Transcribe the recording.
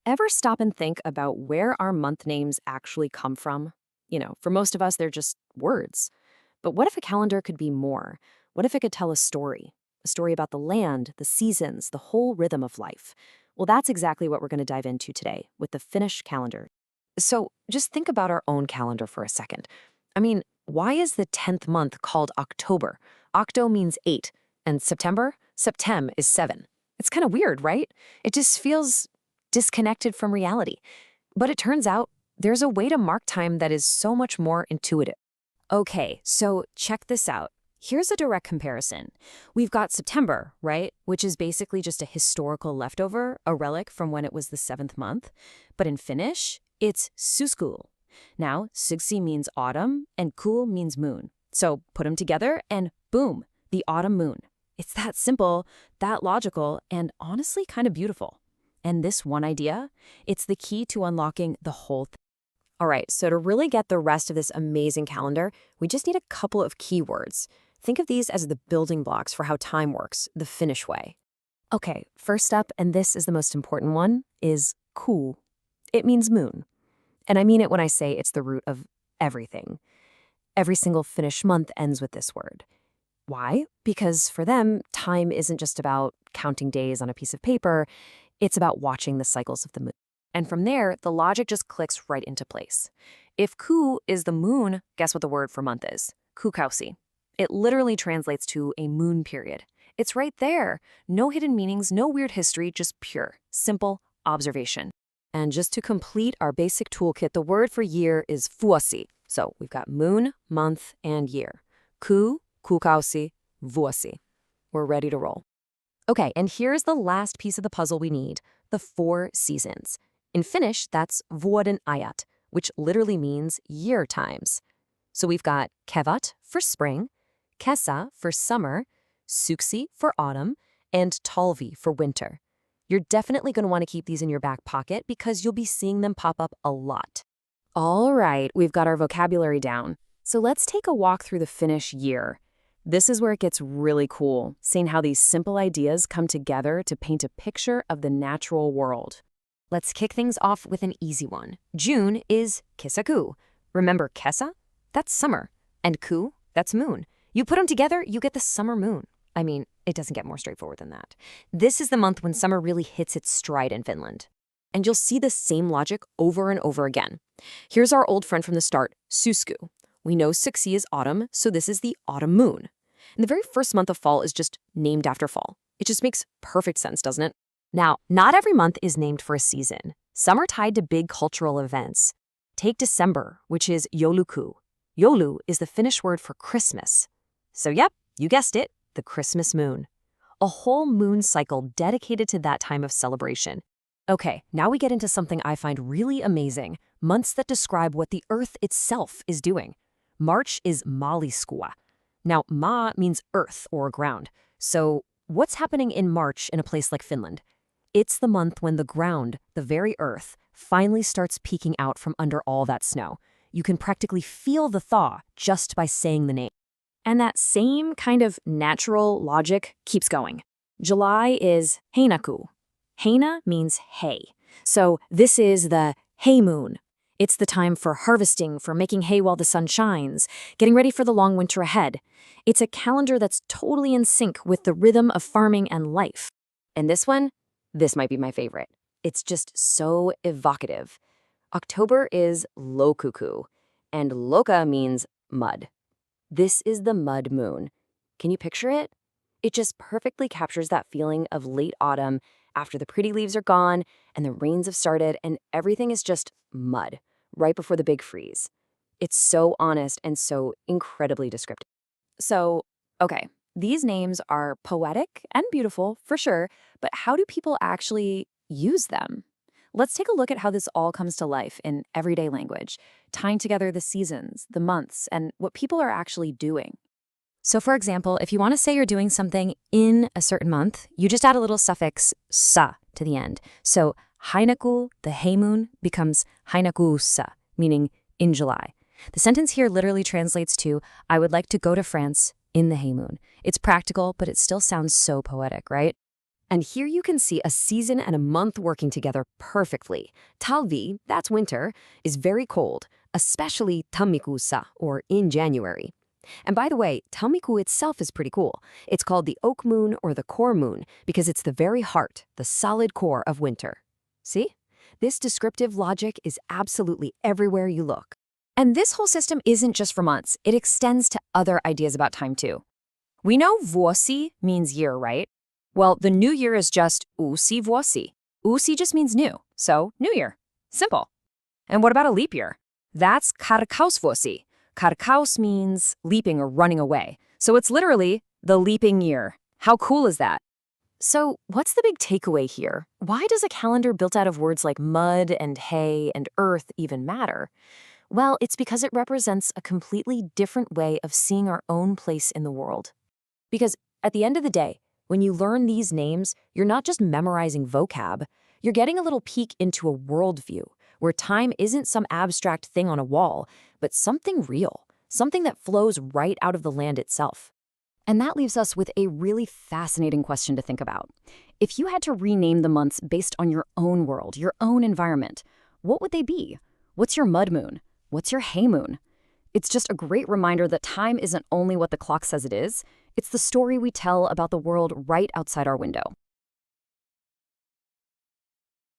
Ever stop and think about where our month names actually come from? For most of us, they're just words. But what if a calendar could be more? What if it could tell a story? A story about the land, the seasons, the whole rhythm of life. Well, that's exactly what we're going to dive into today with the Finnish calendar. So just think about our own calendar for a second. Why is the 10th month called October? Octo means 8, and September? Septem is 7. It's kind of weird, right? It just feels disconnected from reality. But it turns out there's a way to mark time that is so much more intuitive. Okay, so check this out. Here's a direct comparison. We've got September, right? Which is basically just a historical leftover, a relic from when it was the 7th month. But in Finnish, it's syyskuul. Now, syksy means autumn and kuul means moon. So put them together and boom, the autumn moon. It's that simple, that logical, and honestly kind of beautiful. And this one idea, it's the key to unlocking the whole thing. All right, so to really get the rest of this amazing calendar, we just need a couple of keywords. Think of these as the building blocks for how time works, the Finnish way. Okay, first up, and this is the most important one, is kuu. It means moon. And I mean it when I say it's the root of everything. Every single Finnish month ends with this word. Why? Because for them, time isn't just about counting days on a piece of paper. It's about watching the cycles of the moon. And from there, the logic just clicks right into place. If kuu is the moon, guess what the word for month is? Kuukausi. It literally translates to a moon period. It's right there. No hidden meanings, no weird history, just pure, simple observation. And just to complete our basic toolkit, the word for year is vuosi. So we've got moon, month, and year. Kuu, kuukausi, vuosi. We're ready to roll. Okay, and here's the last piece of the puzzle we need, the 4 seasons. In Finnish, that's vuoden ajat, which literally means year times. So we've got kevät for spring, kesä for summer, syksy for autumn, and talvi for winter. You're definitely going to want to keep these in your back pocket because you'll be seeing them pop up a lot. All right, we've got our vocabulary down. So let's take a walk through the Finnish year. This is where it gets really cool, seeing how these simple ideas come together to paint a picture of the natural world. Let's kick things off with an easy one. June is kesäkuu. Remember kesä? That's summer. And kuu? That's moon. You put them together, you get the summer moon. It doesn't get more straightforward than that. This is the month when summer really hits its stride in Finland. And you'll see the same logic over and over again. Here's our old friend from the start, syyskuun. We know syksy is autumn, so this is the autumn moon. And the very first month of fall is just named after fall. It just makes perfect sense, doesn't it? Now, not every month is named for a season. Some are tied to big cultural events. Take December, which is joulukuu. Joulu is the Finnish word for Christmas. So yep, you guessed it, the Christmas moon. A whole moon cycle dedicated to that time of celebration. Okay, now we get into something I find really amazing, months that describe what the earth itself is doing. March is maaliskuu. Now, maa means earth or ground. So what's happening in March in a place like Finland? It's the month when the ground, the very earth, finally starts peeking out from under all that snow. You can practically feel the thaw just by saying the name. And that same kind of natural logic keeps going. July is heinäkuu. Heinä means hay. So this is the hay moon. It's the time for harvesting, for making hay while the sun shines, getting ready for the long winter ahead. It's a calendar that's totally in sync with the rhythm of farming and life. And this one? This might be my favorite. It's just so evocative. October is loukukuu, and loka means mud. This is the mud moon. Can you picture it? It just perfectly captures that feeling of late autumn after the pretty leaves are gone and the rains have started and everything is just mud right before the big freeze. It's so honest and so incredibly descriptive. So, okay, these names are poetic and beautiful for sure, but how do people actually use them? Let's take a look at how this all comes to life in everyday language, tying together the seasons, the months, and what people are actually doing. So for example, if you want to say you're doing something in a certain month, you just add a little suffix sa to the end. So heinäkuu, the hay moon, becomes heinäkuussa, meaning in July. The sentence here literally translates to, I would like to go to France in the hay moon. It's practical, but it still sounds so poetic, right? And here you can see a season and a month working together perfectly. Talvi, that's winter, is very cold, especially tammikuussa, or in January. And by the way, Tammiku itself is pretty cool. It's called the oak moon or the core moon because it's the very heart, the solid core of winter. See? This descriptive logic is absolutely everywhere you look. And this whole system isn't just for months. It extends to other ideas about time too. We know vuosi means year, right? Well, the new year is just uusi vuosi. Uusi just means new, so new year. Simple. And what about a leap year? That's karkausvuosi. Karkaus means leaping or running away. So it's literally the leaping year. How cool is that? So what's the big takeaway here? Why does a calendar built out of words like mud and hay and earth even matter? Well, it's because it represents a completely different way of seeing our own place in the world. Because at the end of the day, when you learn these names, you're not just memorizing vocab, you're getting a little peek into a worldview where time isn't some abstract thing on a wall, but something real, something that flows right out of the land itself. And that leaves us with a really fascinating question to think about. If you had to rename the months based on your own world, your own environment, what would they be? What's your mud moon? What's your hay moon? It's just a great reminder that time isn't only what the clock says it is, it's the story we tell about the world right outside our window.